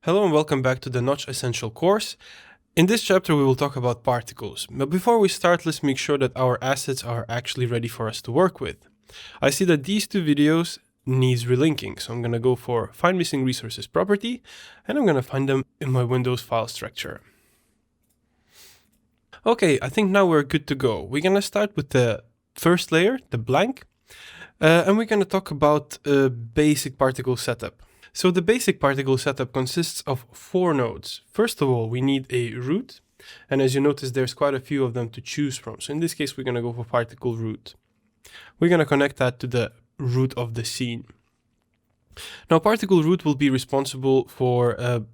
Hello and welcome back to the Notch Essential course. In this chapter we will talk about particles, but before we start let's make sure that our assets are actually ready for us to work with. I see that these two videos needs relinking, so I'm going to go for Find Missing Resources property and I'm going to find them in my Windows file structure. Okay, I think now we're good to go. We're going to start with the first layer, the blank, and we're going to talk about a basic particle setup. So the basic particle setup consists of 4 nodes. First of all, we need a root. And as you notice, there's quite a few of them to choose from. So in this case, we're going to go for particle root. We're going to connect that to the root of the scene. Now, particle root will be responsible for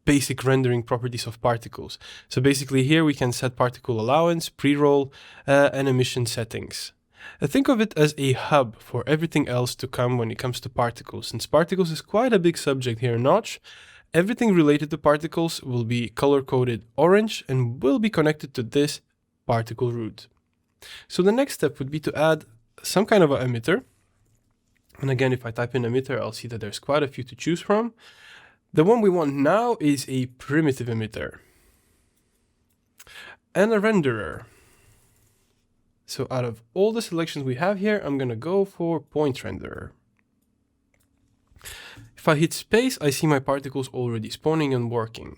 basic rendering properties of particles. So basically here we can set particle allowance, pre-roll, and emission settings. Think of it as a hub for everything else to come when it comes to particles. Since particles is quite a big subject here in Notch, everything related to particles will be color-coded orange and will be connected to this particle root. So the next step would be to add some kind of an emitter. And again, if I type in emitter, I'll see that there's quite a few to choose from. The one we want now is a primitive emitter and a renderer. So out of all the selections we have here, I'm going to go for point renderer. If I hit space, I see my particles already spawning and working.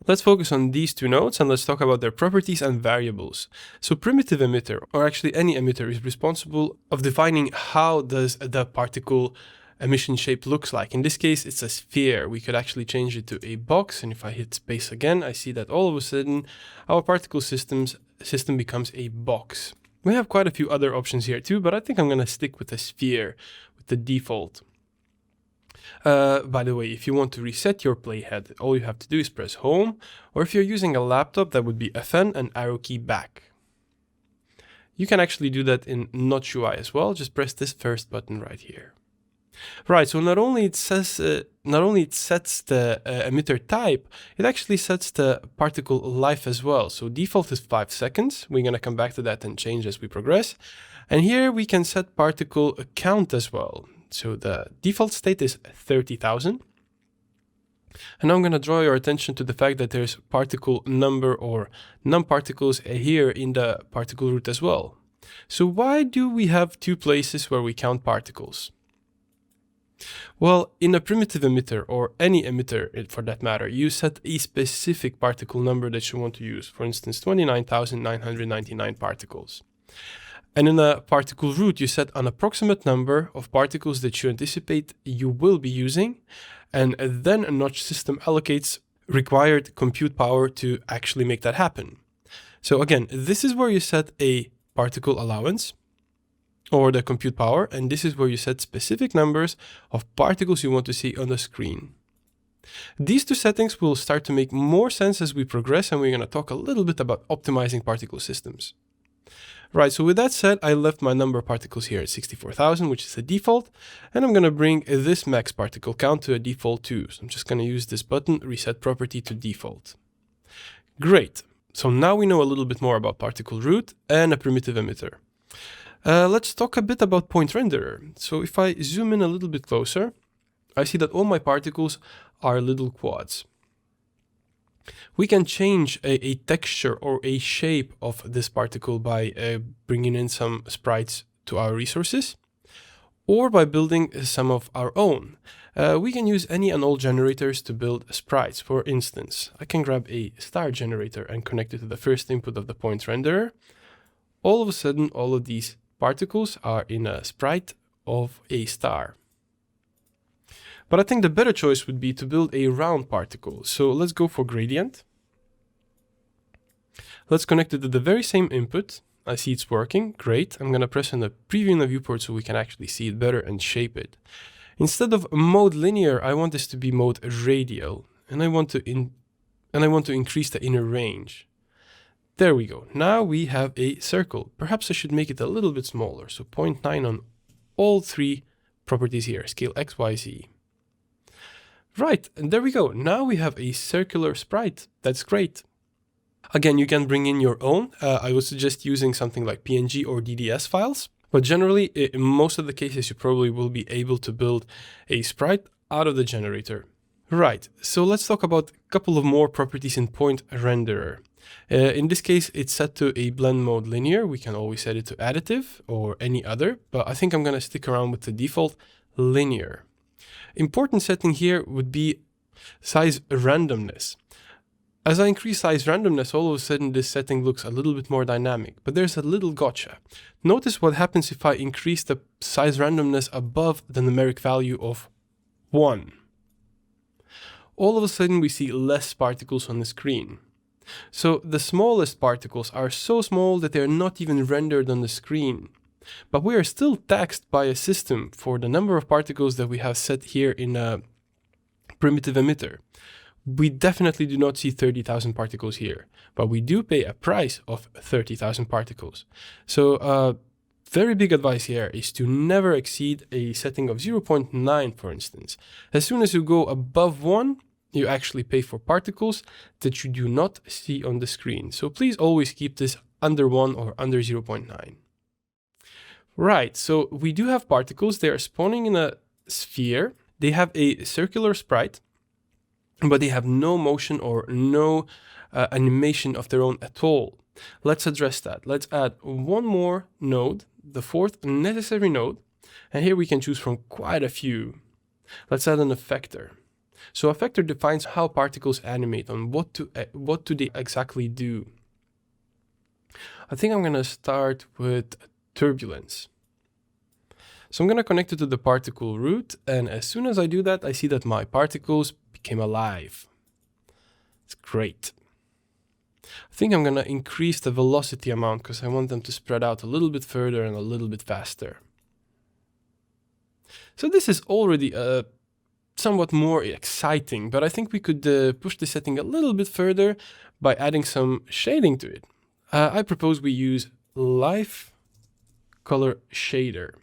Let's focus on these 2 nodes and let's talk about their properties and variables. So primitive emitter, or actually any emitter, is responsible of defining how does the particle emission shape looks like. In this case, it's a sphere. We could actually change it to a box. And if I hit space again, I see that all of a sudden our particle system becomes a box. We have quite a few other options here too, but I think I'm going to stick with a sphere, with the default. By the way, if you want to reset your playhead, all you have to do is press home, or if you're using a laptop, that would be Fn and arrow key back. You can actually do that in Notch UI as well. Just press this first button right here. Right, so not only it sets the emitter type, it actually sets the particle life as well. So default is 5 seconds. We're going to come back to that and change as we progress. And here we can set particle count as well. So the default state is 30,000. And now I'm going to draw your attention to the fact that there's particle number or num-particles here in the particle root as well. So why do we have 2 places where we count particles? Well, in a primitive emitter, or any emitter for that matter, you set a specific particle number that you want to use. For instance, 29,999 particles. And in a particle root, you set an approximate number of particles that you anticipate you will be using, and then a Notch system allocates required compute power to actually make that happen. So again, this is where you set a particle allowance, or the compute power, and this is where you set specific numbers of particles you want to see on the screen. These 2 settings will start to make more sense as we progress, and we're going to talk a little bit about optimizing particle systems. Right, so with that said, I left my number of particles here at 64,000, which is the default, and I'm going to bring this max particle count to a default too. So I'm just going to use this button, reset property to default. Great, so now we know a little bit more about particle root and a primitive emitter. Let's talk a bit about point renderer. So if I zoom in a little bit closer, I see that all my particles are little quads. We can change a texture or a shape of this particle by bringing in some sprites to our resources, or by building some of our own. We can use any and all generators to build sprites. For instance, I can grab a star generator and connect it to the first input of the point renderer. All of a sudden, all of these particles are in a sprite of a star. But I think the better choice would be to build a round particle. So let's go for gradient. Let's connect it to the very same input. I see it's working. Great. I'm going to press on the preview in the viewport so we can actually see it better and shape it. Instead of mode linear, I want this to be mode radial, and I want to increase the inner range. There we go. Now we have a circle. Perhaps I should make it a little bit smaller. So 0.9 on all 3 properties here, scale X, Y, Z. Right, and there we go. Now we have a circular sprite. That's great. Again, you can bring in your own. I would suggest using something like PNG or DDS files. But generally, in most of the cases, you probably will be able to build a sprite out of the generator. Right, so let's talk about a couple of more properties in Point Renderer. In this case, it's set to a blend mode linear. We can always set it to additive or any other, but I think I'm going to stick around with the default linear. Important setting here would be size randomness. As I increase size randomness, all of a sudden this setting looks a little bit more dynamic, but there's a little gotcha. Notice what happens if I increase the size randomness above the numeric value of 1. All of a sudden we see less particles on the screen. So the smallest particles are so small that they're not even rendered on the screen. But we are still taxed by a system for the number of particles that we have set here in a primitive emitter. We definitely do not see 30,000 particles here, but we do pay a price of 30,000 particles. So very big advice here is to never exceed a setting of 0.9, for instance. As soon as you go above 1, you actually pay for particles that you do not see on the screen. So please always keep this under 1 or under 0.9. Right, so we do have particles. They are spawning in a sphere. They have a circular sprite, but they have no motion or no animation of their own at all. Let's address that. Let's add one more node, the fourth necessary node, and here we can choose from quite a few. Let's add an effector. So effector defines how particles animate and what do they exactly do. I think I'm going to start with turbulence. So I'm going to connect it to the particle root, and as soon as I do that, I see that my particles became alive. It's great. I think I'm going to increase the velocity amount because I want them to spread out a little bit further and a little bit faster. So this is already somewhat more exciting, but I think we could push the setting a little bit further by adding some shading to it. I propose we use live color shader.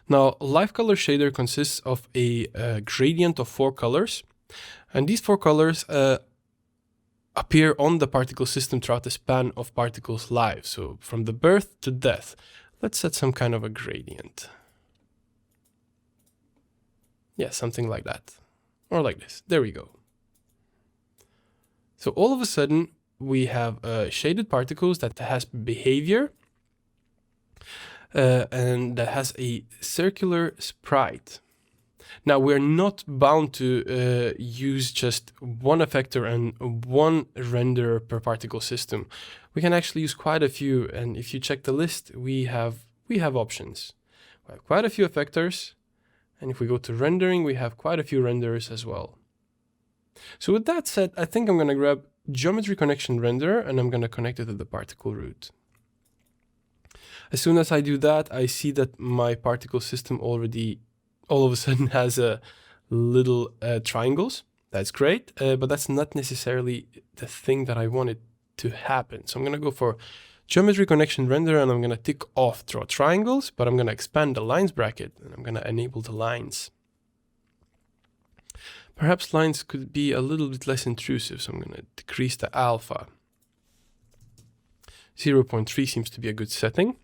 Now, live color shader consists of a gradient of 4 colors, and these 4 colors appear on the particle system throughout the span of particles' lives, so from the birth to death. Let's set some kind of a gradient. Yeah, something like that, or like this. There we go. So all of a sudden, we have shaded particles that has behavior, and that has a circular sprite. Now we're not bound to use just one effector and one renderer per particle system. We can actually use quite a few, and if you check the list, we have options. We have quite a few effectors, and if we go to rendering, we have quite a few renderers as well. So with that said, I think I'm going to grab geometry connection renderer and I'm going to connect it to the particle root. As soon as I do that, I see that my particle system already all of a sudden has a little triangles. That's great, but that's not necessarily the thing that I wanted to happen. So I'm going to go for geometry connection renderer and I'm going to tick off draw triangles, but I'm going to expand the lines bracket and I'm going to enable the lines. Perhaps lines could be a little bit less intrusive, so I'm going to decrease the alpha. 0.3 seems to be a good setting.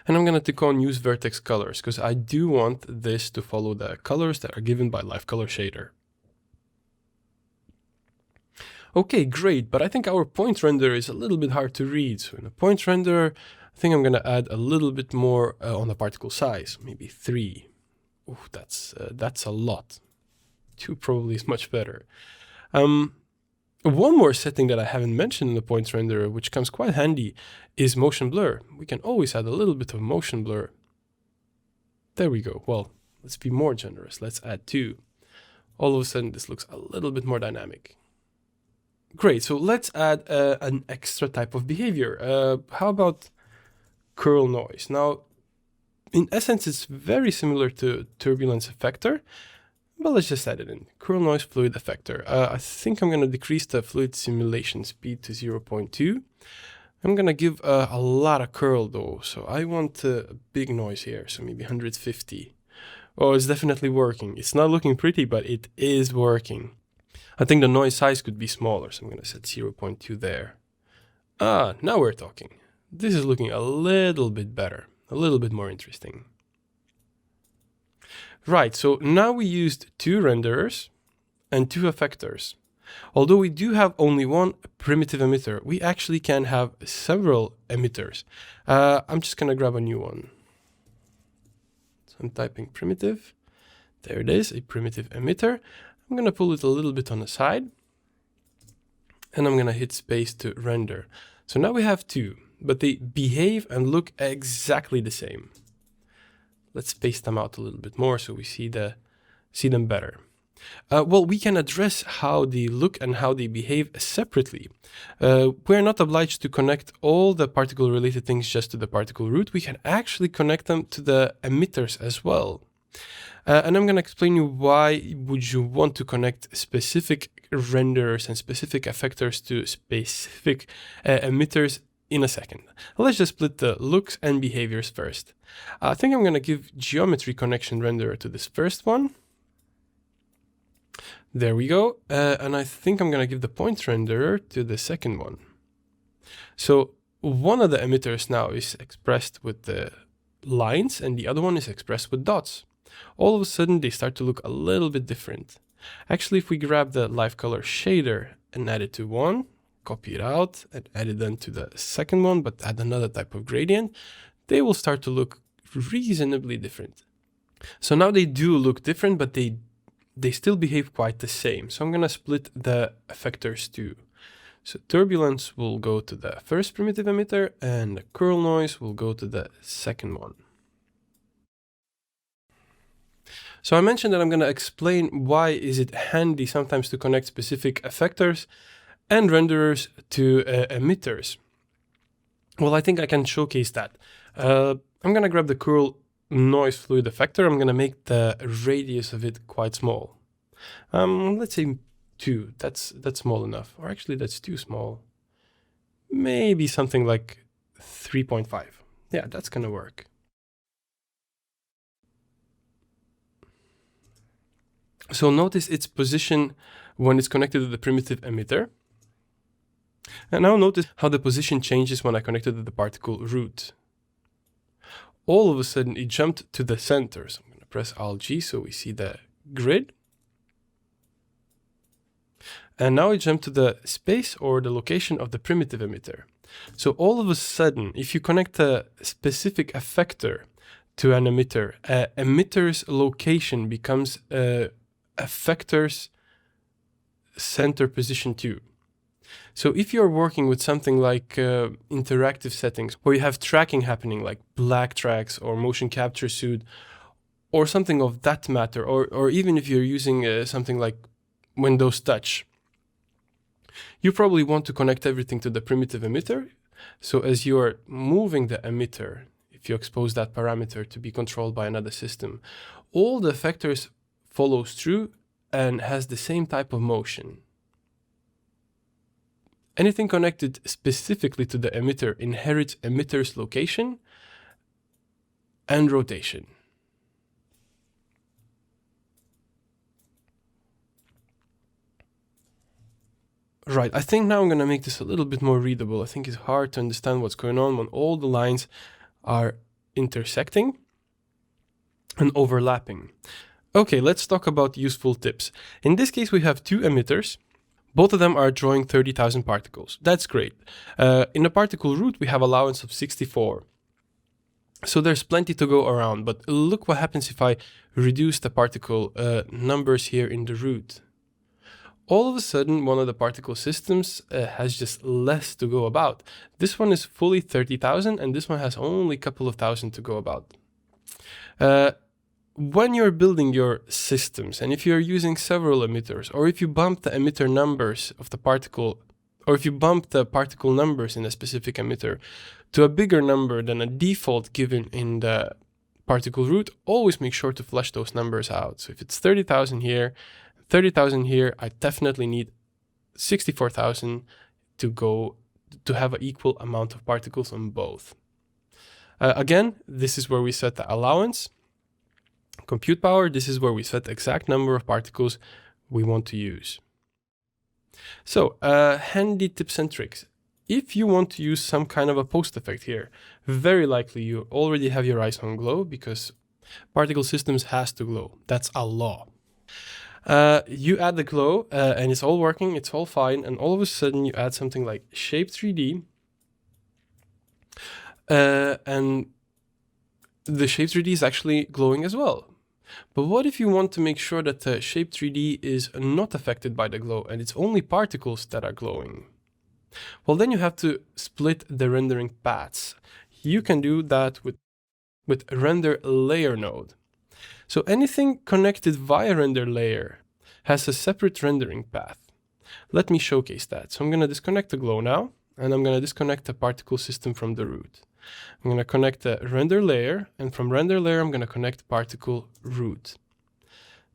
And I'm going to tick on use vertex colors because I do want this to follow the colors that are given by live color shader. Okay, great, but I think our point renderer is a little bit hard to read. So in a point renderer, I think I'm going to add a little bit more on the particle size, maybe 3. Ooh, that's a lot. 2 probably is much better. One more setting that I haven't mentioned in the points renderer, which comes quite handy, is motion blur. We can always add a little bit of motion blur. There we go. Well, let's be more generous. Let's add 2. All of a sudden, this looks a little bit more dynamic. Great. So let's add an extra type of behavior. How about curl noise? Now, in essence, it's very similar to turbulence effector. But let's just add it in. Curl noise fluid effector. I think I'm going to decrease the fluid simulation speed to 0.2. I'm going to give a lot of curl though. So I want a big noise here. So maybe 150. Oh, it's definitely working. It's not looking pretty, but it is working. I think the noise size could be smaller. So I'm going to set 0.2 there. Ah, now we're talking. This is looking a little bit better. A little bit more interesting. Right, so now we used 2 renderers and 2 effectors. Although we do have only one primitive emitter, we actually can have several emitters. I'm just gonna grab a new one. So I'm typing primitive. There it is, a primitive emitter. I'm gonna pull it a little bit on the side, and I'm gonna hit space to render. So now we have 2, but they behave and look exactly the same. Let's space them out a little bit more so we see them better. Well, we can address how they look and how they behave separately. We're not obliged to connect all the particle-related things just to the particle root. We can actually connect them to the emitters as well. And I'm going to explain you why would you want to connect specific renderers and specific effectors to specific emitters in a second. Let's just split the looks and behaviors first. I think I'm going to give geometry connection renderer to this first one. There we go. And I think I'm going to give the point renderer to the second one. So one of the emitters now is expressed with the lines and the other one is expressed with dots. All of a sudden they start to look a little bit different. Actually, if we grab the live color shader and add it to one, copy it out and add it then to the second one, but add another type of gradient, they will start to look reasonably different. So now they do look different, but they still behave quite the same. So I'm going to split the effectors too. So turbulence will go to the first primitive emitter and the curl noise will go to the second one. So I mentioned that I'm going to explain why is it handy sometimes to connect specific effectors and renderers to emitters. Well, I think I can showcase that. I'm going to grab the curl noise fluid effector. I'm going to make the radius of it quite small. Let's say 2. That's small enough. Or actually, that's too small. Maybe something like 3.5. Yeah, that's going to work. So notice its position when it's connected to the primitive emitter. And now notice how the position changes when I connect it to the particle root. All of a sudden it jumped to the center. So I'm going to press Alt-G so we see the grid. And now it jumped to the space or the location of the primitive emitter. So all of a sudden, if you connect a specific effector to an emitter, emitter's location becomes effector's center position too. So if you're working with something like interactive settings where you have tracking happening like black tracks or motion capture suit or something of that matter, or even if you're using something like Windows Touch, you probably want to connect everything to the primitive emitter. So as you are moving the emitter, if you expose that parameter to be controlled by another system, all the effectors follows through and has the same type of motion. Anything connected specifically to the emitter inherits emitter's location and rotation. Right, I think now I'm going to make this a little bit more readable. I think it's hard to understand what's going on when all the lines are intersecting and overlapping. Okay, let's talk about useful tips. In this case, we have 2 emitters. Both of them are drawing 30,000 particles. That's great. In the particle root, we have allowance of 64. So there's plenty to go around, but look what happens if I reduce the particle numbers here in the root. All of a sudden, one of the particle systems has just less to go about. This one is fully 30,000 and this one has only a couple of thousand to go about. When you're building your systems and if you're using several emitters, or if you bump the emitter numbers of the particle, or if you bump the particle numbers in a specific emitter to a bigger number than a default given in the particle root, always make sure to flush those numbers out. So if it's 30,000 here, 30,000 here, I definitely need 64,000 to have an equal amount of particles on both. Again, this is where we set the allowance. Compute power, this is where we set the exact number of particles we want to use. So, handy tips and tricks. If you want to use some kind of a post effect here, very likely you already have your eyes on glow because Particle systems has to glow. That's a law. You add the glow and it's all working, it's all fine, and all of a sudden you add something like shape 3D, and the shape 3D is actually glowing as well. But what if you want to make sure that the shape 3D is not affected by the glow and it's only particles that are glowing? Well, then you have to split the rendering paths. You can do that with render layer node. So anything connected via render layer has a separate rendering path. Let me showcase that. So I'm going to disconnect the glow now, and I'm going to disconnect the particle system from the root. I'm going to connect the render layer, and from render layer, I'm going to connect particle root.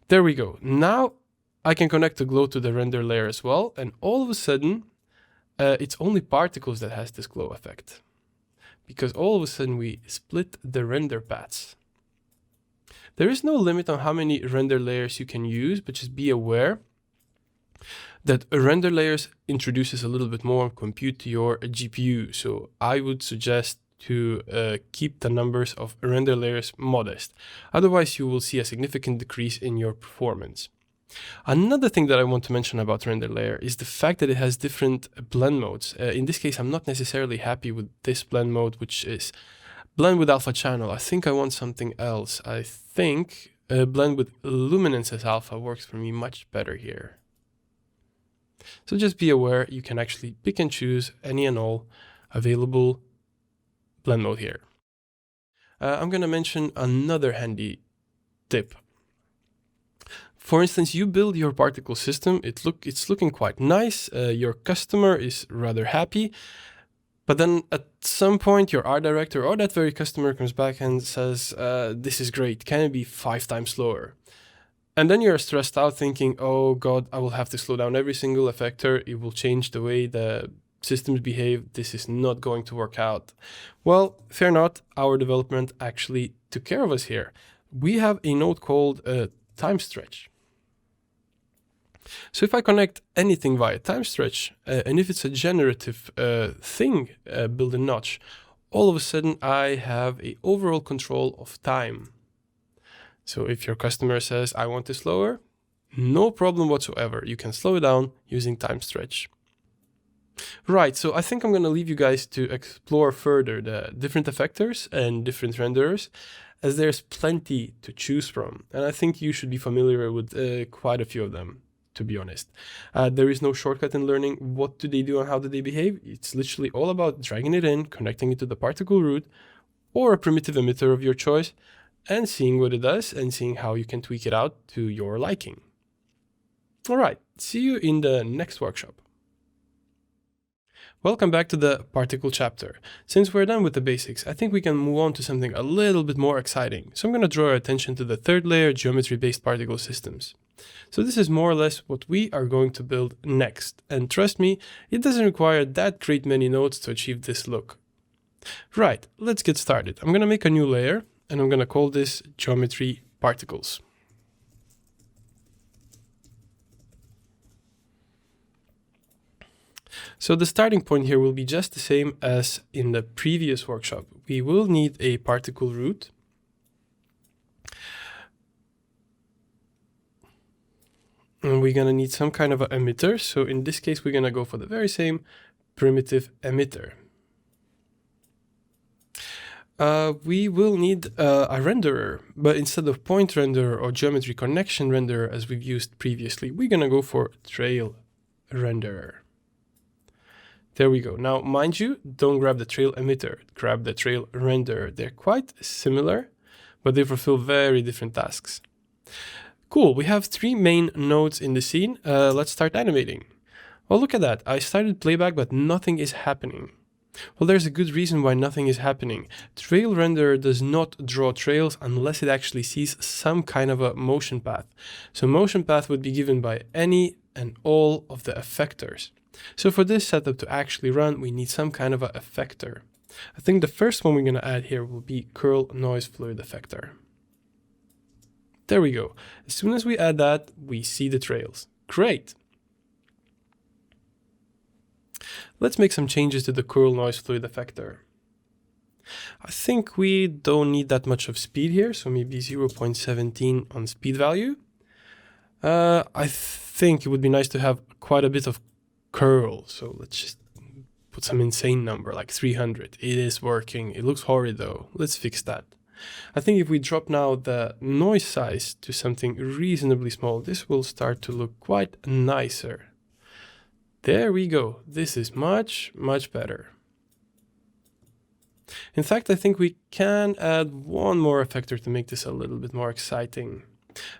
There we go. Now I can connect the glow to the render layer as well, and all of a sudden, it's only particles that has this glow effect, because all of a sudden we split the render paths. There is no limit on how many render layers you can use, but just be aware that render layers introduces a little bit more compute to your GPU. So I would suggest to keep the numbers of render layers modest. Otherwise, you will see a significant decrease in your performance. Another thing that I want to mention about render layer is the fact that it has different blend modes. In this case, I'm not necessarily happy with this blend mode, which is blend with alpha channel. I think I want something else. I think blend with luminance as alpha works for me much better here. So just be aware, you can actually pick and choose any and all available blend mode here. I'm going to mention another handy tip. For instance, you build your particle system, it's looking quite nice, your customer is rather happy, but then at some point your art director or that very customer comes back and says, this is great, can it be 5 times slower? And then you're stressed out thinking, oh God, I will have to slow down every single effector, it will change the way the systems behave, this is not going to work out. Well, fear not, our development actually took care of us here. We have a node called time stretch. So if I connect anything via time stretch, and if it's a generative thing, build a notch, all of a sudden I have an overall control of time. So if your customer says, I want it slower, no problem whatsoever. You can slow it down using time stretch. Right, so I think I'm going to leave you guys to explore further the different effectors and different renderers, as there's plenty to choose from. And I think you should be familiar with quite a few of them, to be honest. There is no shortcut in learning what do they do and how do they behave. It's literally all about dragging it in, connecting it to the particle root or a primitive emitter of your choice, and seeing what it does and seeing how you can tweak it out to your liking. All right, see you in the next workshop. Welcome back to the particle chapter. Since we're done with the basics, I think we can move on to something a little bit more exciting. So I'm going to draw our attention to the third layer, geometry-based particle systems. So this is more or less what we are going to build next. And trust me, it doesn't require that great many nodes to achieve this look. Right, let's get started. I'm going to make a new layer and I'm going to call this geometry particles. So the starting point here will be just the same as in the previous workshop. We will need a particle root. And we're going to need some kind of an emitter. So in this case, we're going to go for the very same primitive emitter. We will need a renderer, but instead of point renderer or geometry connection renderer as we've used previously, we're going to go for trail renderer. There we go. Now, mind you, don't grab the trail emitter, grab the trail renderer. They're quite similar, but they fulfill very different tasks. Cool, we have 3 main nodes in the scene. Let's start animating. Well, look at that. I started playback, but nothing is happening. Well, there's a good reason why nothing is happening. Trail renderer does not draw trails unless it actually sees some kind of a motion path. So motion path would be given by any and all of the effectors. So for this setup to actually run, we need some kind of an effector. I think the first one we're going to add here will be curl noise fluid effector. There we go. As soon as we add that, we see the trails. Great. Let's make some changes to the curl noise fluid effector. I think we don't need that much of speed here, so maybe 0.17 on speed value. I think it would be nice to have quite a bit of curl, so let's just put some insane number like 300. It is working. It looks horrid though. Let's fix that. I think if we drop now the noise size to something reasonably small, this will start to look quite nicer. There we go. This is much, much better. In fact, I think we can add one more effector to make this a little bit more exciting.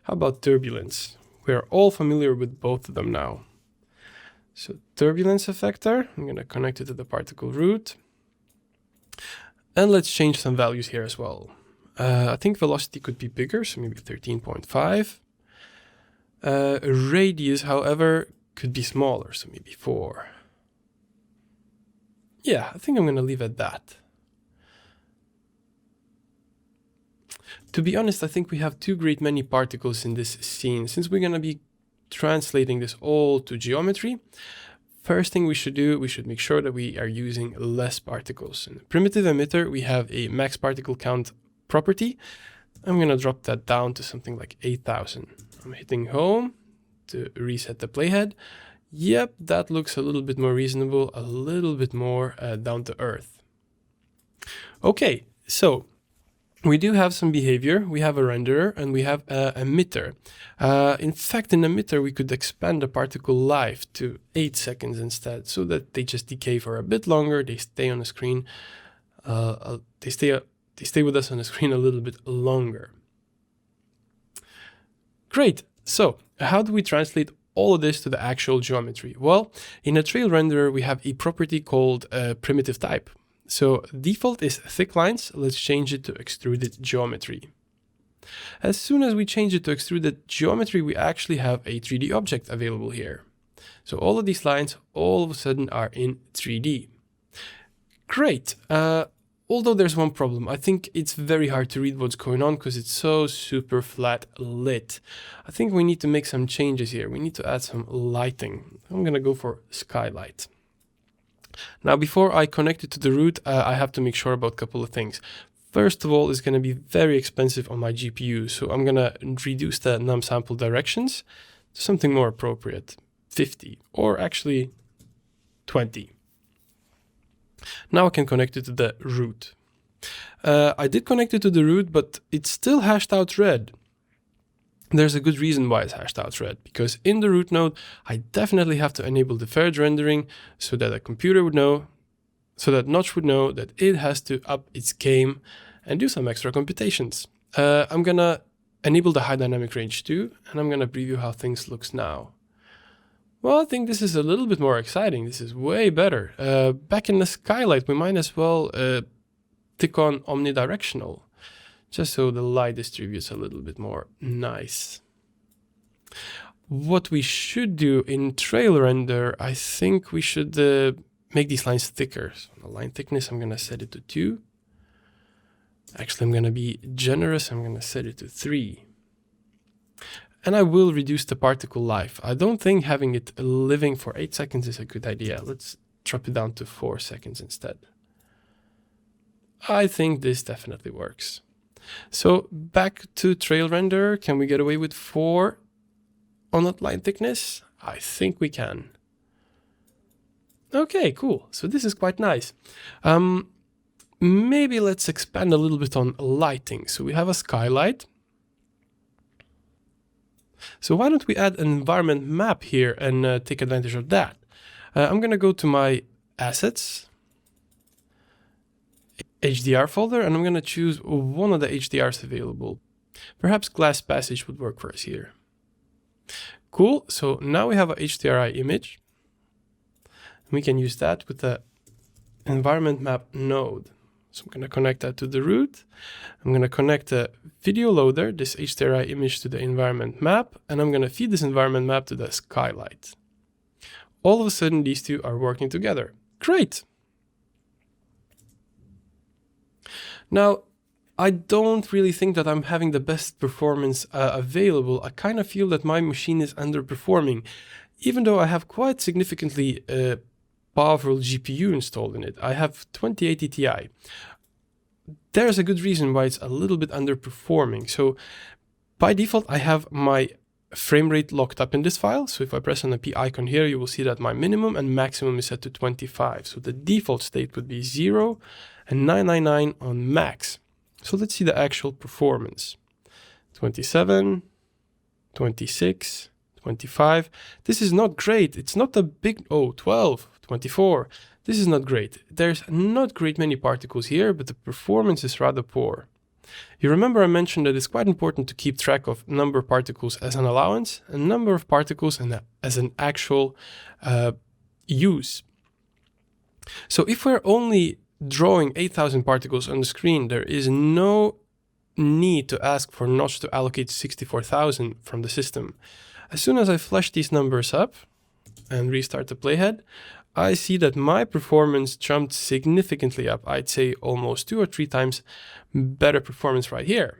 How about turbulence? We are all familiar with both of them now. So turbulence effector, I'm going to connect it to the particle root. And let's change some values here as well. I think velocity could be bigger, so maybe 13.5. Radius, however, could be smaller, so maybe 4. Yeah, I think I'm going to leave it at that. To be honest, I think we have too great many particles in this scene. Since we're going to be translating this all to geometry, first thing we should do, we should make sure that we are using less particles. In the primitive emitter, we have a max particle count property. I'm going to drop that down to something like 8,000. I'm hitting home to reset the playhead. Yep, that looks a little bit more reasonable, a little bit more down to earth. Okay, so we do have some behavior. We have a renderer and we have an emitter. In fact, in emitter, we could expand the particle life to 8 seconds instead, so that they just decay for a bit longer. They stay on the screen. They stay with us on the screen a little bit longer. Great. So how do we translate all of this to the actual geometry? Well, in a trail renderer, we have a property called primitive type. So default is thick lines. Let's change it to extruded geometry. As soon as we change it to extruded geometry, we actually have a 3D object available here. So all of these lines all of a sudden are in 3D. Great. Although there's one problem. I think it's very hard to read what's going on because it's so super flat lit. I think we need to make some changes here. We need to add some lighting. I'm going to go for skylight. Now, before I connect it to the root, I have to make sure about a couple of things. First of all, it's going to be very expensive on my GPU. So I'm going to reduce the num sample directions to something more appropriate, 50, or actually 20. Now I can connect it to the root. I did connect it to the root, but it's still hashed out red. There's a good reason why it's hashed out red, because in the root node, I definitely have to enable deferred rendering so that a computer would know, so that Notch would know that it has to up its game and do some extra computations. I'm gonna enable the high dynamic range too, and I'm gonna preview how things looks now. Well, I think this is a little bit more exciting. This is way better. Back in the skylight, we might as well tick on omnidirectional, just so the light distributes a little bit more nice. What we should do in trail render, I think we should make these lines thicker. So the line thickness, I'm going to set it to 2. Actually, I'm going to be generous. I'm going to set it to 3. And I will reduce the particle life. I don't think having it living for 8 seconds is a good idea. Let's drop it down to 4 seconds instead. I think this definitely works. So back to trail render. Can we get away with 4 on that line thickness? I think we can. Okay, cool. So this is quite nice. Maybe let's expand a little bit on lighting. So we have a skylight. So why don't we add an environment map here and take advantage of that? I'm going to go to my assets, HDR folder, and I'm going to choose one of the HDRs available. Perhaps glass passage would work for us here. Cool. So now we have a HDRI image. We can use that with the environment map node. So I'm going to connect that to the root. I'm going to connect the video loader, this HDRI image, to the environment map, and I'm going to feed this environment map to the skylight. All of a sudden, these two are working together. Great. Now, I don't really think that I'm having the best performance available. I kind of feel that my machine is underperforming, even though I have quite significantly powerful GPU installed in it. I have 2080 Ti. there's a good reason why it's a little bit underperforming. So by default, I have my frame rate locked up in this file. So if I press on the P icon here, you will see that my minimum and maximum is set to 25. So the default state would be 0 and 999 on max. So let's see the actual performance. 27, 26, 25. This is not great. It's not a big, 12, 24. This is not great. There's not great many particles here, but the performance is rather poor. You remember I mentioned that it's quite important to keep track of number of particles as an allowance and number of particles as an actual use. So if we're only drawing 8,000 particles on the screen, there is no need to ask for Notch to allocate 64,000 from the system. As soon as I flush these numbers up and restart the playhead, I see that my performance jumped significantly up. I'd say almost 2 or 3 times better performance right here.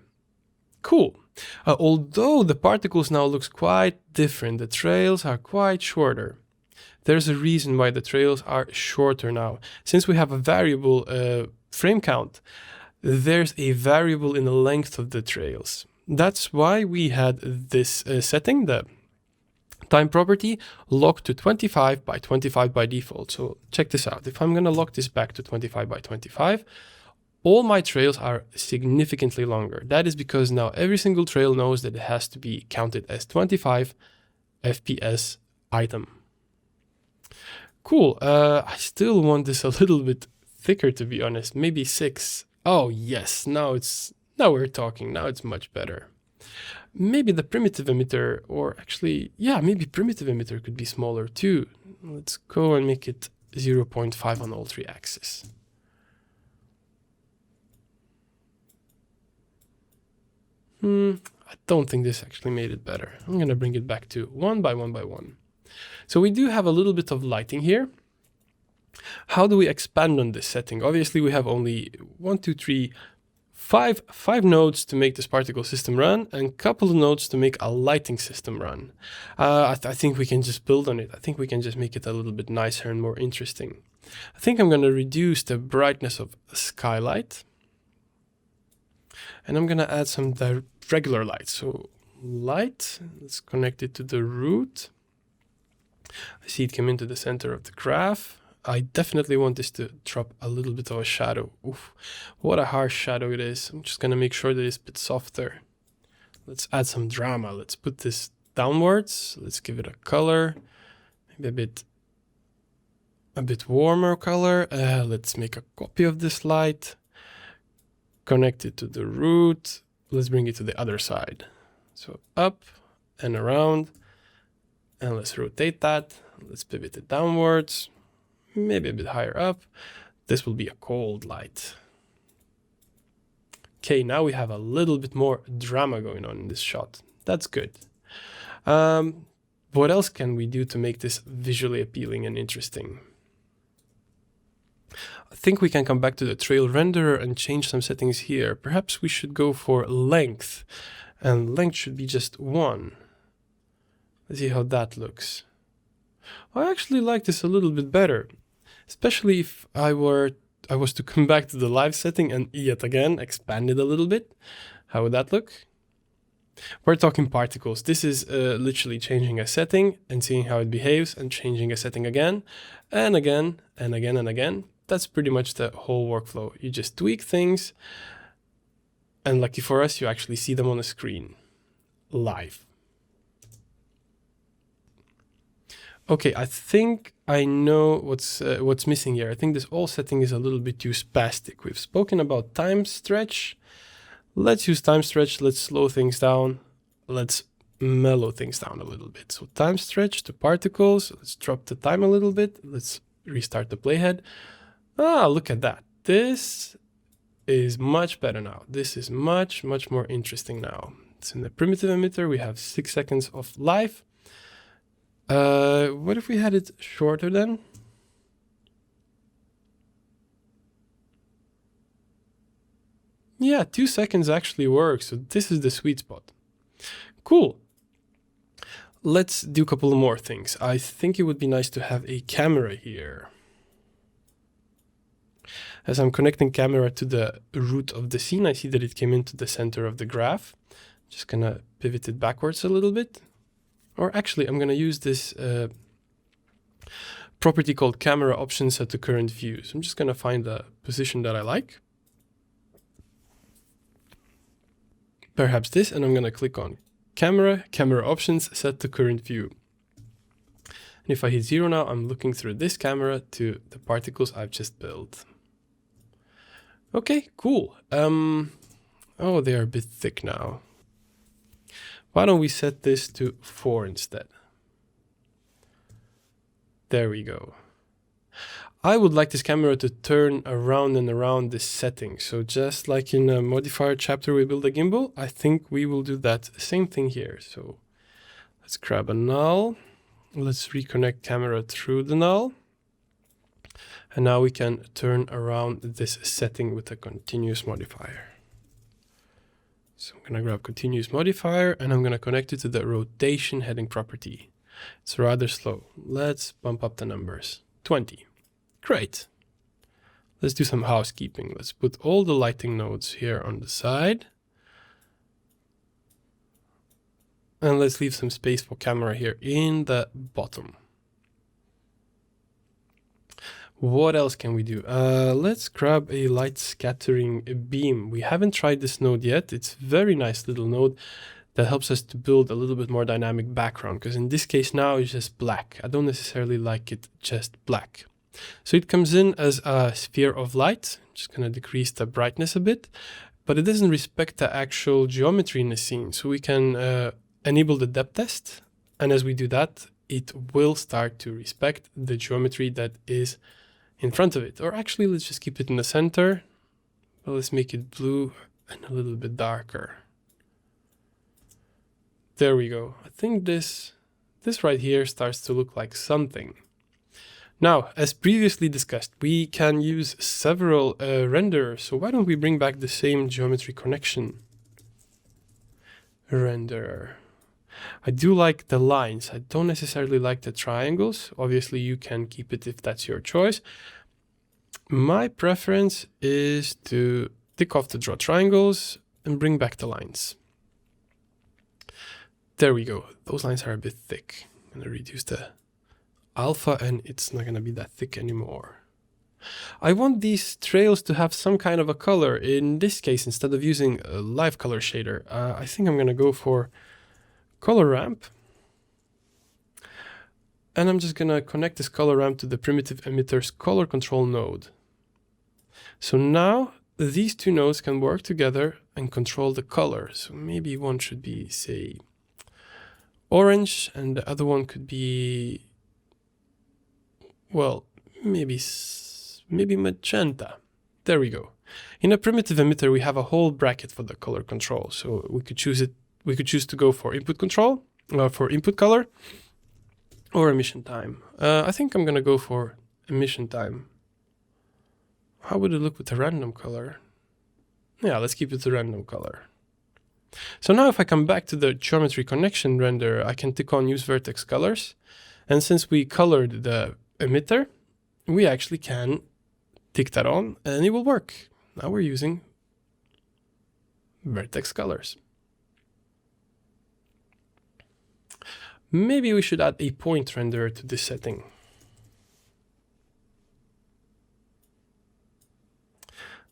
Cool. Although the particles now looks quite different, the trails are quite shorter. There's a reason why the trails are shorter now. Since we have a variable frame count, there's a variable in the length of the trails. That's why we had this setting, the time property, locked to 25 by 25 by default. So check this out. If I'm going to lock this back to 25 by 25, all my trails are significantly longer. That is because now every single trail knows that it has to be counted as 25 FPS item. Cool. I still want this a little bit thicker, to be honest. Maybe 6. Oh yes, now we're talking. Now it's much better. Maybe the primitive emitter, or actually, yeah, maybe primitive emitter could be smaller too. Let's go and make it 0.5 on all 3 axes. I don't think this actually made it better. I'm going to bring it back to 1 by 1 by 1. So we do have a little bit of lighting here. How do we expand on this setting? Obviously, we have only 5 nodes to make this particle system run, and a couple of nodes to make a lighting system run. I think we can just build on it. I think we can just make it a little bit nicer and more interesting. I think I'm going to reduce the brightness of skylight. And I'm going to add some regular light. So light, let's connect it to the root. I see it come into the center of the graph. I definitely want this to drop a little bit of a shadow. Oof, what a harsh shadow it is. I'm just going to make sure that it's a bit softer. Let's add some drama. Let's put this downwards. Let's give it a color, maybe a bit warmer color. Let's make a copy of this light. Connect it to the root. Let's bring it to the other side. So up and around. And let's rotate that. Let's pivot it downwards. Maybe a bit higher up. This will be a cold light. Okay, now we have a little bit more drama going on in this shot. That's good. What else can we do to make this visually appealing and interesting? I think we can come back to the trail renderer and change some settings here. Perhaps we should go for length, and length should be just 1. Let's see how that looks. I actually like this a little bit better, especially if I was to come back to the live setting and yet again expand it a little bit. How would that look? We're talking particles. This is literally changing a setting and seeing how it behaves, and changing a setting again and again and again and again. That's pretty much the whole workflow. You just tweak things, and lucky for us, you actually see them on the screen live. Okay, I think I know what's missing here. I think this whole setting is a little bit too spastic. We've spoken about time stretch. Let's use time stretch. Let's slow things down. Let's mellow things down a little bit. So time stretch to particles. Let's drop the time a little bit. Let's restart the playhead. Ah, look at that. This is much better now. This is much, much more interesting now. It's in the primitive emitter. We have 6 seconds of live. What if we had it shorter then? Yeah, 2 seconds actually works. So this is the sweet spot. Cool. Let's do a couple more things. I think it would be nice to have a camera here. As I'm connecting camera to the root of the scene, I see that it came into the center of the graph. Just gonna pivot it backwards a little bit. Or actually, I'm gonna use this property called camera options set to current view. So I'm just gonna find the position that I like. Perhaps this, and I'm gonna click on camera options set to current view. And if I hit 0 now, I'm looking through this camera to the particles I've just built. Okay, cool. Oh, they are a bit thick now. Why don't we set this to 4 instead? There we go. I would like this camera to turn around and around this setting. So just like in a modifier chapter we build a gimbal, I think we will do that same thing here. So let's grab a null. Let's reconnect camera through the null. And now we can turn around this setting with a continuous modifier. So I'm gonna grab continuous modifier and I'm gonna connect it to the rotation heading property. It's rather slow. Let's bump up the numbers. 20. Great. Let's do some housekeeping. Let's put all the lighting nodes here on the side. And let's leave some space for camera here in the bottom. What else can we do? Let's grab a light scattering beam. We haven't tried this node yet. It's a very nice little node that helps us to build a little bit more dynamic background, because in this case now it's just black. I don't necessarily like it just black. So it comes in as a sphere of light. Just gonna decrease the brightness a bit, but it doesn't respect the actual geometry in the scene. So we can enable the depth test. And as we do that, it will start to respect the geometry that is in front of it. Or actually, let's just keep it in the center. Well, let's make it blue and a little bit darker. There we go. I think this right here starts to look like something. Now, as previously discussed, we can use several renderers. So why don't we bring back the same geometry connection renderer? I do like the lines. I don't necessarily like the triangles. Obviously, you can keep it if that's your choice. My preference is to tick off the draw triangles and bring back the lines. There we go. Those lines are a bit thick. I'm going to reduce the alpha and it's not going to be that thick anymore. I want these trails to have some kind of a color. In this case, instead of using a live color shader, I think I'm going to go for color ramp. And I'm just going to connect this color ramp to the primitive emitter's color control node. So now these two nodes can work together and control the color. So maybe one should be, say, orange, and the other one could be, well, maybe magenta. There we go. In a primitive emitter, we have a whole bracket for the color control. So we could choose it. We could choose to go for input control, for input color, or emission time. I think I'm gonna go for emission time. How would it look with a random color? Yeah, let's keep it to random color. So now if I come back to the geometry connection renderer, I can tick on use vertex colors. And since we colored the emitter, we actually can tick that on and it will work. Now we're using vertex colors. Maybe we should add a point renderer to this setting.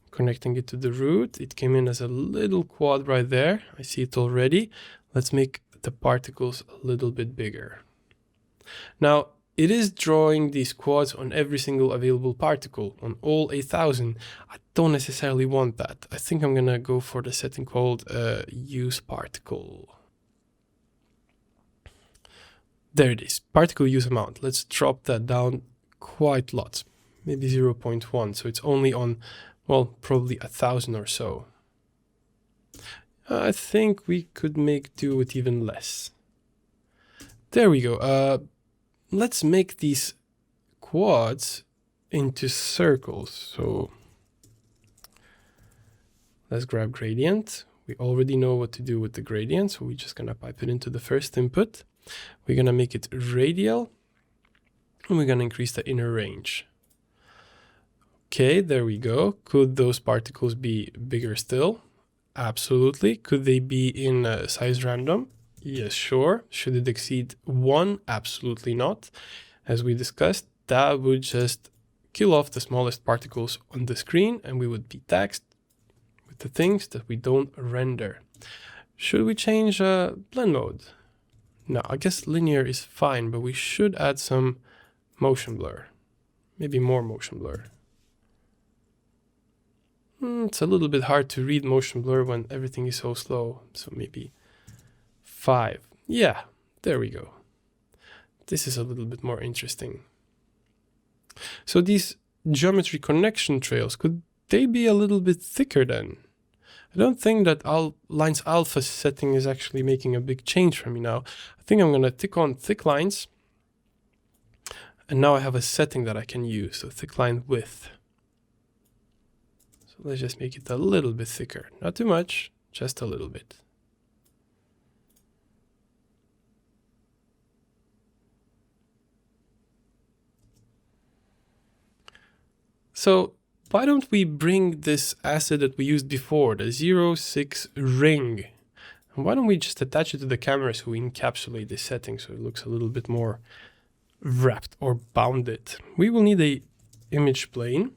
Connecting it to the root. It came in as a little quad right there. I see it already. Let's make the particles a little bit bigger. Now, it is drawing these quads on every single available particle, on all 8,000. I don't necessarily want that. I think I'm gonna go for the setting called use particle. There it is, particle use amount. Let's drop that down quite a lot, maybe 0.1. So it's only on, well, probably 1,000 or so. I think we could make do with even less. There we go. Let's make these quads into circles. So let's grab gradient. We already know what to do with the gradient, so we're just gonna pipe it into the first input. We're gonna make it radial, and we're gonna increase the inner range. Okay, there we go. Could those particles be bigger still? Absolutely. Could they be in size random? Yes, sure. Should it exceed 1? Absolutely not. As we discussed, that would just kill off the smallest particles on the screen and we would be taxed with the things that we don't render. Should we change blend mode? No, I guess linear is fine, but we should add some motion blur. Maybe more motion blur. It's a little bit hard to read motion blur when everything is so slow. So maybe 5. Yeah, there we go. This is a little bit more interesting. So these geometry connection trails, could they be a little bit thicker then? I don't think that lines alpha setting is actually making a big change for me now. I think I'm going to tick on thick lines. And now I have a setting that I can use, so thick line width. So let's just make it a little bit thicker. Not too much, just a little bit. So why don't we bring this asset that we used before, the 0,6 ring? And why don't we just attach it to the camera so we encapsulate this setting so it looks a little bit more wrapped or bounded. We will need a image plane.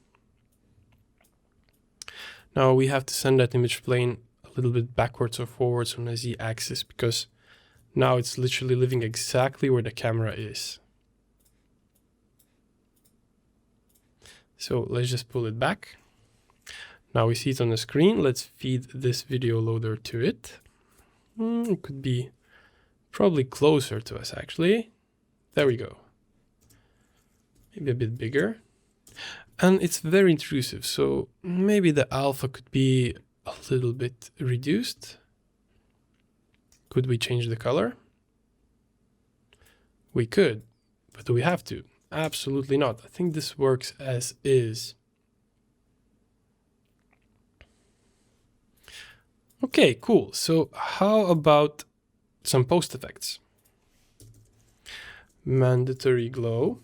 Now we have to send that image plane a little bit backwards or forwards on the z-axis because now it's literally living exactly where the camera is. So let's just pull it back. Now we see it on the screen. Let's feed this video loader to it. It could be probably closer to us actually. There we go. Maybe a bit bigger. And it's very intrusive, so maybe the alpha could be a little bit reduced. Could we change the color? We could, but do we have to? Absolutely not. I think this works as is. Okay, cool. So how about some post effects? Mandatory glow.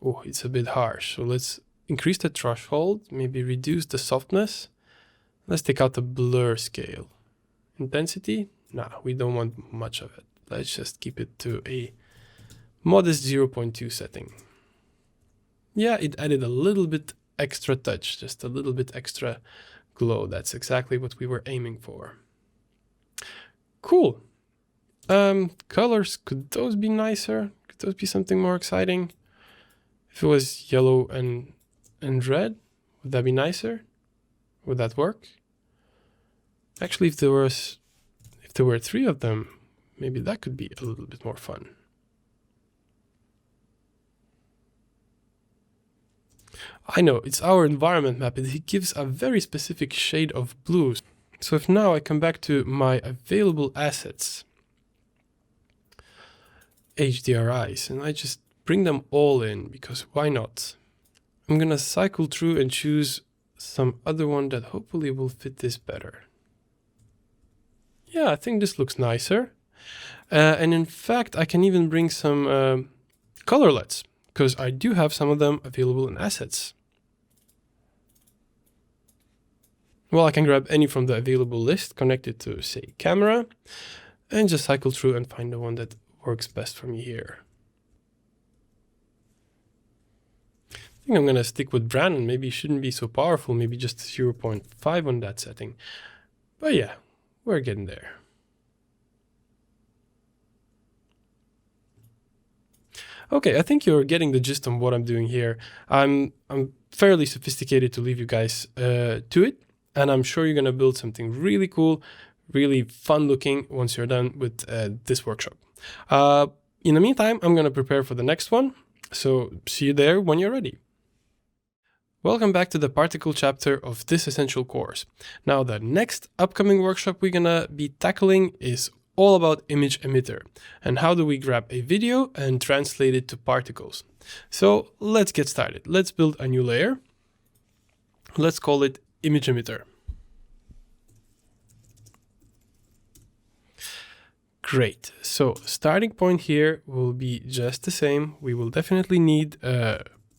Oh, it's a bit harsh. So let's increase the threshold, maybe reduce the softness. Let's take out the blur scale. Intensity? Nah, we don't want much of it. Let's just keep it to a modest 0.2 setting. Yeah, it added a little bit extra touch, just a little bit extra glow. That's exactly what we were aiming for. Cool. Colors, could those be nicer? Could those be something more exciting? If it was yellow and red, would that be nicer? Would that work? Actually, if there were 3 of them, maybe that could be a little bit more fun. I know, it's our environment map, and it gives a very specific shade of blue. So if now I come back to my available assets, HDRIs, and I just bring them all in, because why not? I'm gonna cycle through and choose some other one that hopefully will fit this better. Yeah, I think this looks nicer. And in fact, I can even bring some colorlets, because I do have some of them available in assets. Well, I can grab any from the available list, connect it to, say, camera, and just cycle through and find the one that works best for me here. I think I'm going to stick with Brandon. Maybe it shouldn't be so powerful, maybe just 0.5 on that setting. But yeah, we're getting there. Okay, I think you're getting the gist on what I'm doing here. I'm fairly sophisticated to leave you guys to it, and I'm sure you're going to build something really cool, really fun looking once you're done with this workshop. In the meantime, I'm going to prepare for the next one, so see you there when you're ready. Welcome back to the particle chapter of this essential course. Now, the next upcoming workshop we're going to be tackling is all about image emitter and how do we grab a video and translate it to particles. So let's get started. Let's build a new layer. Let's call it image emitter. Great. So starting point here will be just the same. We will definitely need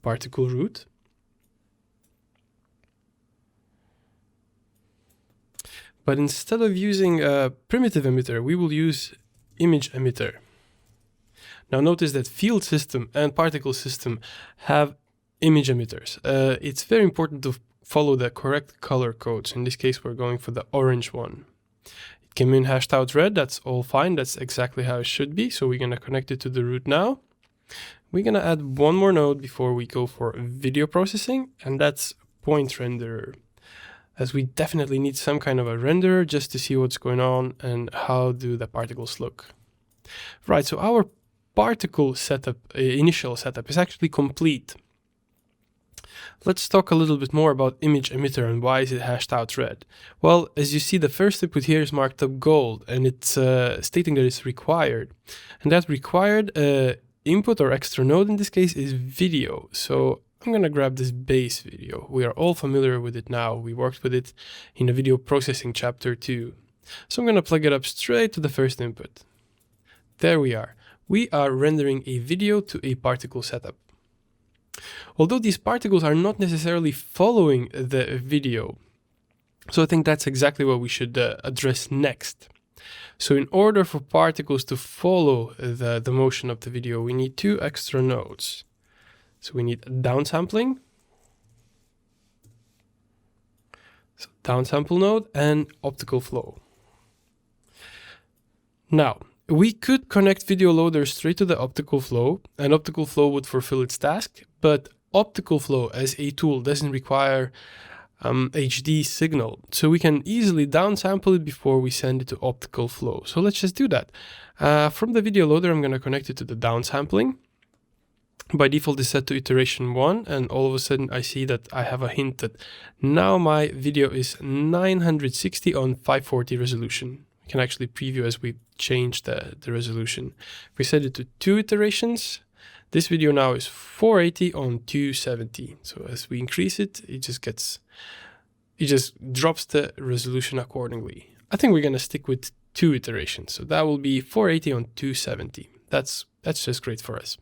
particle root. But instead of using a primitive emitter, we will use image emitter. Now notice that field system and particle system have image emitters. It's very important to follow the correct color codes. In this case, we're going for the orange one. It came in hashed out red. That's all fine. That's exactly how it should be. So we're going to connect it to the root now. We're going to add one more node before we go for video processing, and that's point renderer, as we definitely need some kind of a renderer just to see what's going on and how do the particles look. Right, so our particle setup, initial setup, is actually complete. Let's talk a little bit more about image emitter and why is it hashed out red. Well, as you see, the first input here is marked up gold, and it's stating that it's required. And that required input or extra node in this case is video. So I'm going to grab this base video. We are all familiar with it now. We worked with it in the video processing chapter 2. So I'm going to plug it up straight to the first input. There we are. We are rendering a video to a particle setup. Although these particles are not necessarily following the video, so I think that's exactly what we should address next. So in order for particles to follow the motion of the video, we need two extra nodes. So we need downsampling, so downsample node, and optical flow. Now, we could connect video loader straight to the optical flow, and optical flow would fulfill its task, but optical flow as a tool doesn't require HD signal. So we can easily downsample it before we send it to optical flow. So let's just do that. From the video loader, I'm going to connect it to the downsampling. By default, it's set to iteration 1, and all of a sudden I see that I have a hint that now my video is 960 on 540 resolution. We can actually preview as we change the resolution. If we set it to 2 iterations, this video now is 480 on 270. So as we increase it, it just drops the resolution accordingly. I think we're going to stick with 2 iterations. So that will be 480 on 270. That's just great for us.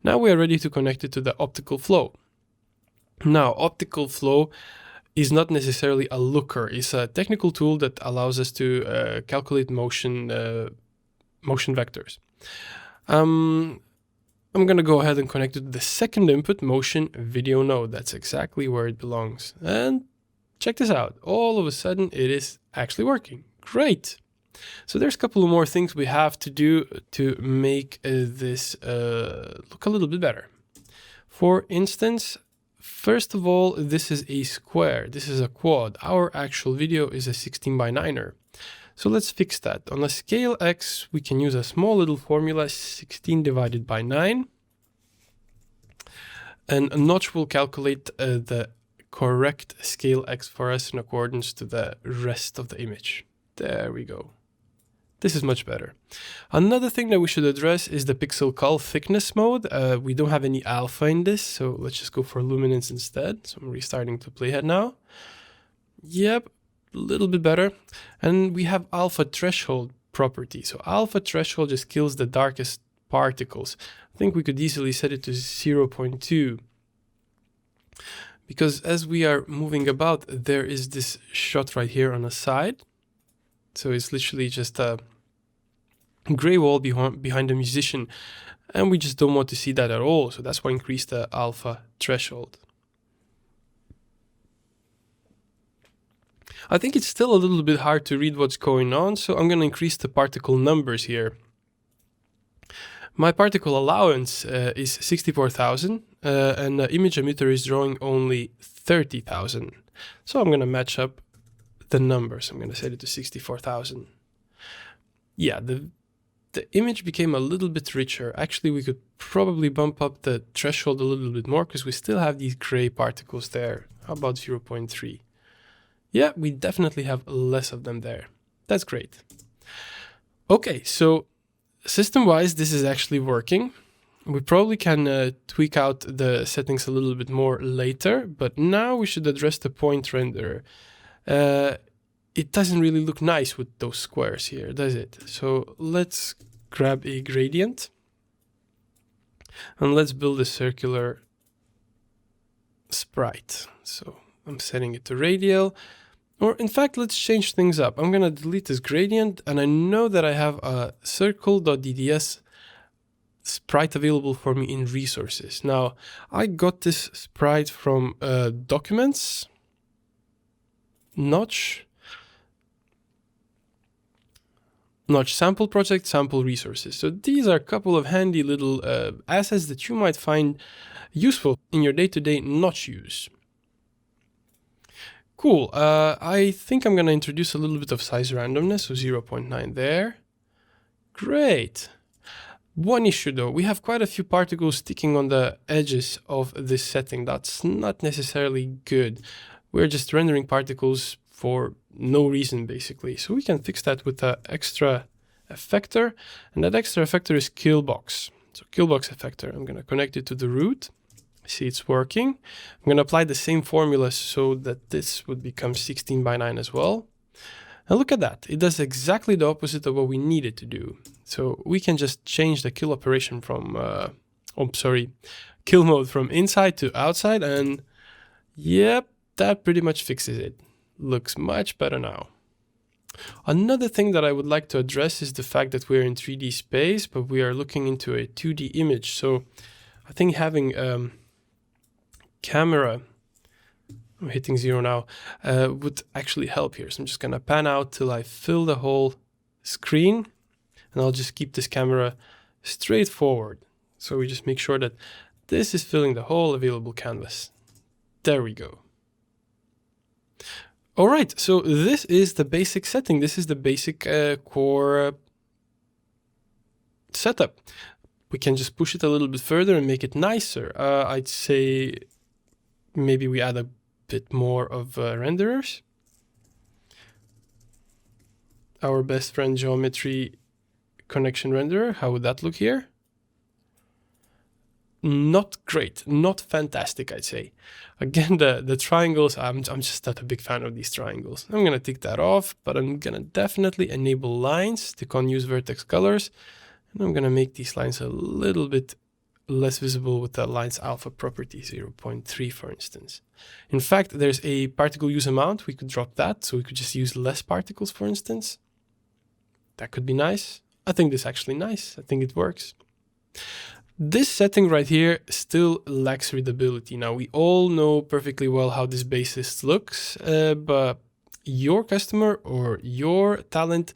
Now we are ready to connect it to the optical flow. Now, optical flow is not necessarily a looker. It's a technical tool that allows us to calculate motion vectors. I'm going to go ahead and connect it to the second input, motion video node. That's exactly where it belongs. And check this out. All of a sudden, it is actually working. Great. So there's a couple of more things we have to do to make this look a little bit better. For instance, first of all, this is a square. This is a quad. Our actual video is a 16 by 9er. So let's fix that. On a scale X, we can use a small little formula, 16 divided by 9. And a notch will calculate the correct scale X for us in accordance to the rest of the image. There we go. This is much better. Another thing that we should address is the pixel cull thickness mode. We don't have any alpha in this, so let's just go for luminance instead. So I'm restarting to playhead now. Yep, a little bit better. And we have alpha threshold property. So alpha threshold just kills the darkest particles. I think we could easily set it to 0.2. Because as we are moving about, there is this shot right here on the side. So it's literally just a gray wall behind the musician, and we just don't want to see that at all. So that's why I increased the alpha threshold. I think it's still a little bit hard to read what's going on, so I'm going to increase the particle numbers here. My particle allowance is 64,000, and the image emitter is drawing only 30,000. So I'm going to match up the numbers. I'm going to set it to 64,000. Yeah, the image became a little bit richer. Actually, we could probably bump up the threshold a little bit more because we still have these gray particles there. How about 0.3? Yeah, we definitely have less of them there. That's great. Okay, so system-wise, this is actually working. We probably can tweak out the settings a little bit more later, but now we should address the point renderer. It doesn't really look nice with those squares here, does it? So let's grab a gradient and let's build a circular sprite. So I'm setting it to radial. Or in fact, let's change things up. I'm going to delete this gradient, and I know that I have a circle.dds sprite available for me in resources. Now, I got this sprite from documents, notch sample project, sample resources. So these are a couple of handy little assets that you might find useful in your day-to-day notch use. Cool. I think I'm going to introduce a little bit of size randomness, so 0.9 there. Great. One issue though, we have quite a few particles sticking on the edges of this setting. That's not necessarily good. We're just rendering particles for no reason basically. So we can fix that with an extra effector, and that extra effector is killbox. So killbox effector, I'm going to connect it to the root. See, it's working. I'm going to apply the same formula so that this would become 16 by 9 as well. And look at that. It does exactly the opposite of what we needed to do. So we can just change the kill operation from, kill mode from inside to outside. And yep, that pretty much fixes it. Looks much better now. Another thing that I would like to address is the fact that we're in 3D space, but we are looking into a 2D image. So I think having camera, I'm hitting 0 now, would actually help here. So I'm just going to pan out till I fill the whole screen, and I'll just keep this camera straight forward. So we just make sure that this is filling the whole available canvas. There we go. All right, so this is the basic setting. This is the basic core setup. We can just push it a little bit further and make it nicer. I'd say maybe we add a bit more of renderers. Our best friend geometry connection renderer. How would that look here? Not great, not fantastic, I'd say. Again, the triangles, I'm just not a big fan of these triangles. I'm gonna take that off, but I'm gonna definitely enable lines, click on use vertex colors, and I'm gonna make these lines a little bit less visible with the lines alpha property, 0.3 for instance. In fact, there's a particle use amount. We could drop that, so we could just use less particles, for instance. That could be nice. I think this is actually nice. I think it works. This setting right here still lacks readability. Now, we all know perfectly well how this basis looks, but your customer or your talent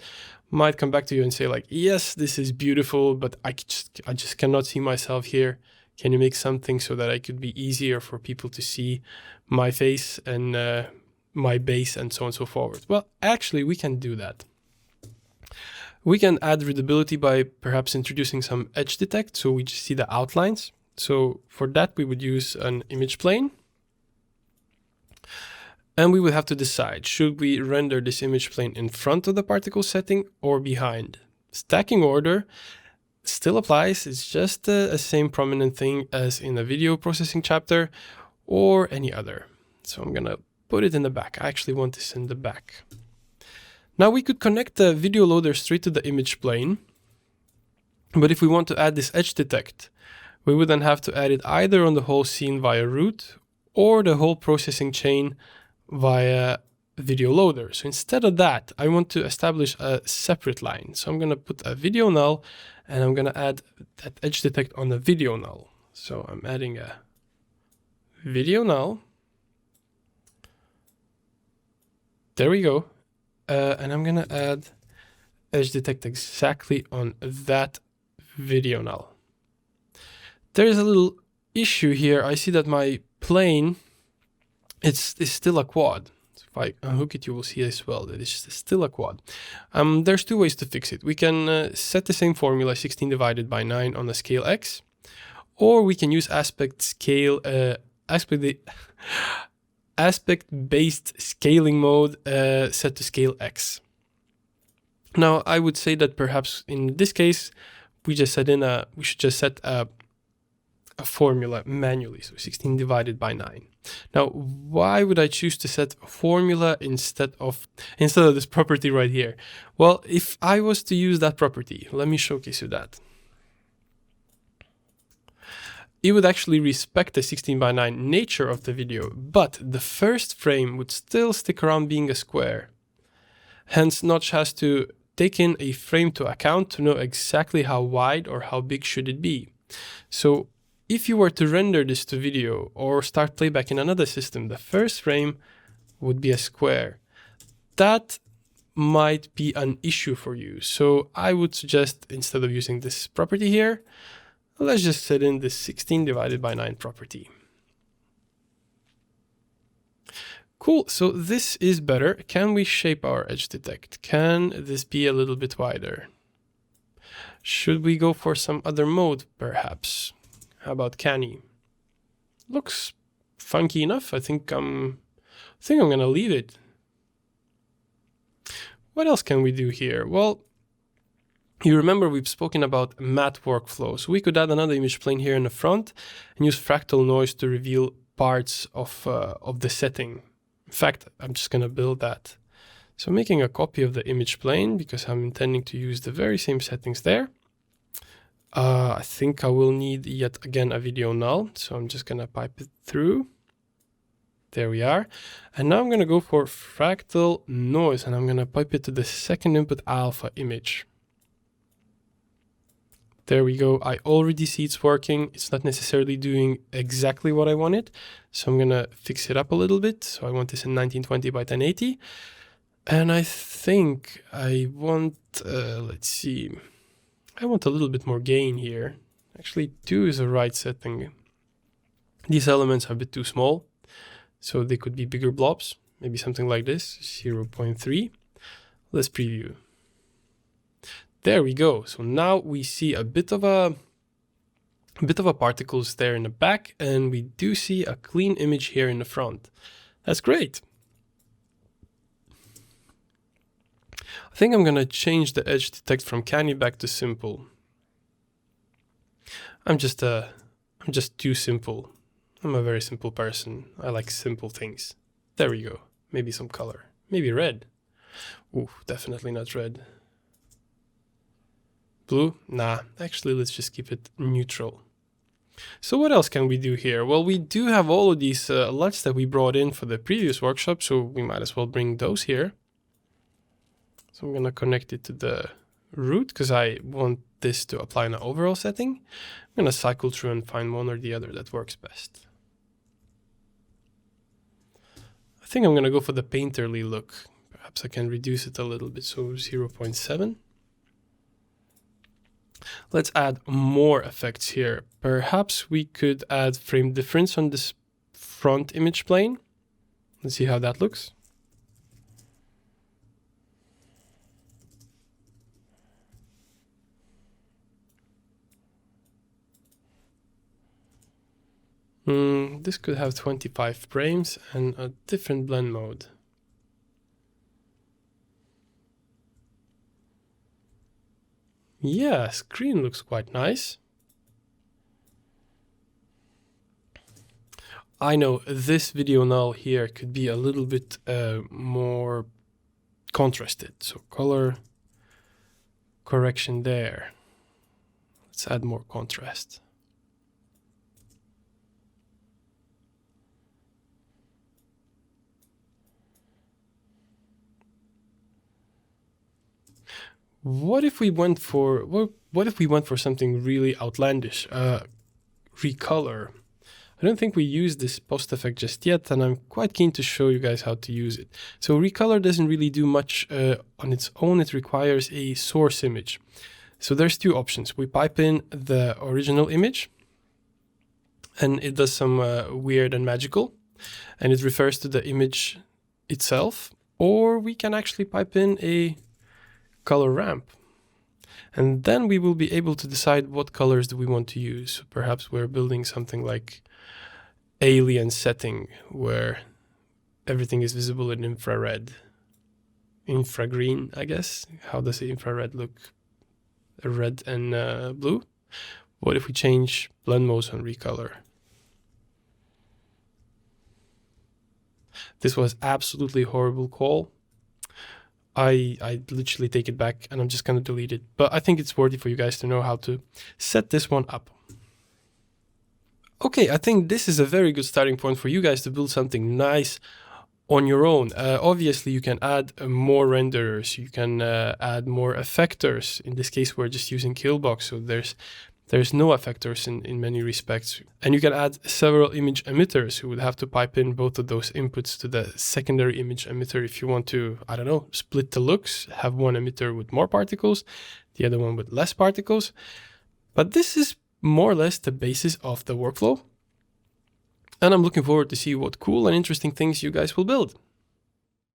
might come back to you and say like, yes, this is beautiful, but I just cannot see myself here. Can you make something so that I could be easier for people to see my face and my base and so on and so forth? Well, actually, we can do that. We can add readability by perhaps introducing some edge detect, so we just see the outlines. So for that, we would use an image plane. And we would have to decide, should we render this image plane in front of the particle setting or behind? Stacking order still applies. It's just the same prominent thing as in the video processing chapter or any other. So I'm gonna put it in the back. I actually want this in the back. Now we could connect the video loader straight to the image plane. But if we want to add this edge detect, we would then have to add it either on the whole scene via root or the whole processing chain via video loader. So instead of that, I want to establish a separate line. So I'm going to put a video null, and I'm going to add that edge detect on the video null. So I'm adding a video null. There we go. And I'm going to add edge detect exactly on that video null. There's a little issue here. I see that my plane it's still a quad. So if I unhook it, you will see as well that it's still a quad. There's two ways to fix it. We can set the same formula, 16 divided by 9 on the scale x, or we can use aspect-based scaling mode set to scale x. Now, I would say that perhaps in this case, we should just set a formula manually, so 16 divided by 9. Now, why would I choose to set a formula instead of this property right here? Well, if I was to use that property, let me showcase you that. it would actually respect the 16:9 nature of the video, but the first frame would still stick around being a square. Hence, Notch has to take in a frame to account to know exactly how wide or how big should it be. So if you were to render this to video or start playback in another system, the first frame would be a square. That might be an issue for you. So I would suggest, instead of using this property here, let's just set in this 16/9 property. Cool, so this is better. Can we shape our edge detect? Can this be a little bit wider? Should we go for some other mode, perhaps? How about canny? Looks funky enough. I think I'm gonna leave it. What else can we do here? Well, you remember we've spoken about matte workflow. So we could add another image plane here in the front and use fractal noise to reveal parts of the setting. In fact, I'm just gonna build that. So I'm making a copy of the image plane because I'm intending to use the very same settings there. I think I will need yet again a video null. So I'm just gonna pipe it through. There we are. And now I'm gonna go for fractal noise and I'm gonna pipe it to the second input alpha image. There we go. I already see it's working. It's not necessarily doing exactly what I wanted. So I'm gonna fix it up a little bit. So I want this in 1920 by 1080. And I think I want, let's see. I want a little bit more gain here. Actually, 2 is the right setting. These elements are a bit too small. So they could be bigger blobs. Maybe something like this, 0.3. Let's preview. There we go. So now we see a bit of a particles there in the back, and we do see a clean image here in the front. That's great. I think I'm gonna change the edge detect from canny back to simple. I'm just too simple. I'm a very simple person. I like simple things. There we go. Maybe some color. Maybe red. Ooh, definitely not red. Blue? Nah, actually let's just keep it neutral. So what else can we do here? Well, we do have all of these LUTs that we brought in for the previous workshop, so we might as well bring those here. So I'm gonna connect it to the root because I want this to apply in an overall setting. I'm gonna cycle through and find one or the other that works best. I think I'm gonna go for the painterly look. Perhaps I can reduce it a little bit, so 0.7. Let's add more effects here. Perhaps we could add frame difference on this front image plane. Let's see how that looks. This could have 25 frames and a different blend mode. Yeah, screen looks quite nice. I know this video null here could be a little bit more contrasted. So color correction there. Let's add more contrast. What if we went for something really outlandish? Recolor. I don't think we used this post effect just yet, and I'm quite keen to show you guys how to use it. So recolor doesn't really do much on its own. It requires a source image. So there's two options. We pipe in the original image, and it does some weird and magical, and it refers to the image itself, or we can actually pipe in a color ramp. And then we will be able to decide what colors do we want to use. Perhaps we're building something like alien setting where everything is visible in infrared. Infragreen, I guess. How does the infrared look? Red and blue. What if we change blend modes on recolor? This was absolutely horrible call. I literally take it back and I'm just going to delete it. But I think it's worthy for you guys to know how to set this one up. Okay, I think this is a very good starting point for you guys to build something nice on your own. Obviously, you can add more renderers, you can add more effectors. In this case, we're just using Killbox, so there's no effectors in many respects. And you can add several image emitters who would have to pipe in both of those inputs to the secondary image emitter if you want to, I don't know, split the looks, have one emitter with more particles, the other one with less particles. But this is more or less the basis of the workflow. And I'm looking forward to see what cool and interesting things you guys will build.